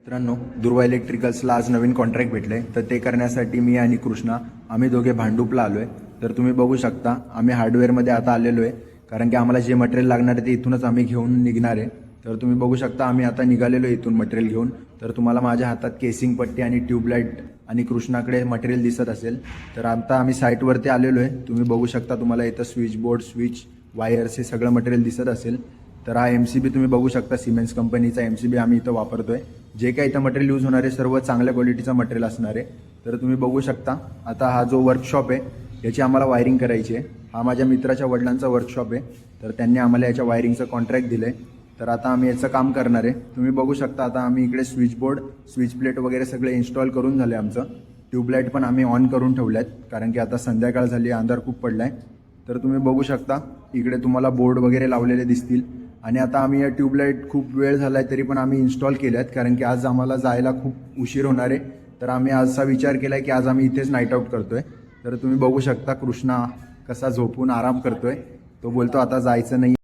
मित्रांनो, दुर्वा इलेक्ट्रिकल्सला आज नवीन कॉन्ट्रॅक्ट भेटले, तर ते करण्यासाठी मी आणि कृष्णा आम्ही दोघे भांडूपला आलोय। तर तुम्ही बघू शकता आम्ही हार्डवेअरमध्ये आता आलेलो आहे, कारण की आम्हाला जे मटेरियल लागणार आहे ते इथूनच आम्ही घेऊन निघणार आहे। तर तुम्ही बघू शकता आम्ही आता निघालेलो इथून मटेरियल घेऊन। तर तुम्हाला माझ्या हातात केसिंग पट्टी आणि ट्यूबलाइट आणि कृष्णाकडे मटेरियल दिसत असेल। तर आता आम्ही साईटवरती आलेलो आहे, तुम्ही बघू शकता तुम्हाला इथं स्विच बोर्ड, स्विच, वायर्स हे सगळं मटेरियल दिसत असेल। तर हा एमसीबी तुम्ही बघू शकता, सिमेंस कंपनीचा एमसीबी आम्ही इथं वापरतोय। जे काही इथं मटेरियल यूज होणार आहे सर्व चांगल्या क्वालिटीचं मटेरियल असणार आहे। तर तुम्ही बघू शकता आता हा जो वर्कशॉप आहे याची आम्हाला वायरिंग करायची आहे। हा माझ्या मित्राच्या वडिलांचा वर्कशॉप आहे, तर त्यांनी आम्हाला याच्या वायरिंगचं कॉन्ट्रॅक्ट दिलं आहे। तर आता आम्ही याचं काम करणार आहे। तुम्ही बघू शकता आता आम्ही इकडे स्विच बोर्ड, स्विच प्लेट वगैरे सगळे इन्स्टॉल करून झाले आमचं। ट्यूबलाईट पण आम्ही ऑन करून ठेवल्यात, कारण की आता संध्याकाळ झाली, अंधार खूप पडलाय। तर तुम्ही बघू शकता इकडे तुम्हाला बोर्ड वगैरे लावलेले दिसतील। आणि आता आम्ही या ट्यूबलाईट खूप वेळ झालाय तरी पण आम्ही इन्स्टॉल केल्यात, कारण की आज आम्हाला जायला खूप उशीर होणार आहे। तर आम्ही असा विचार केलाय की आज आम्ही इथेच नाईट आऊट करतोय। तर तुम्ही बघू शकता कृष्णा कसा झोपून आराम करतोय, तो बोलतो आता जायचं नाही।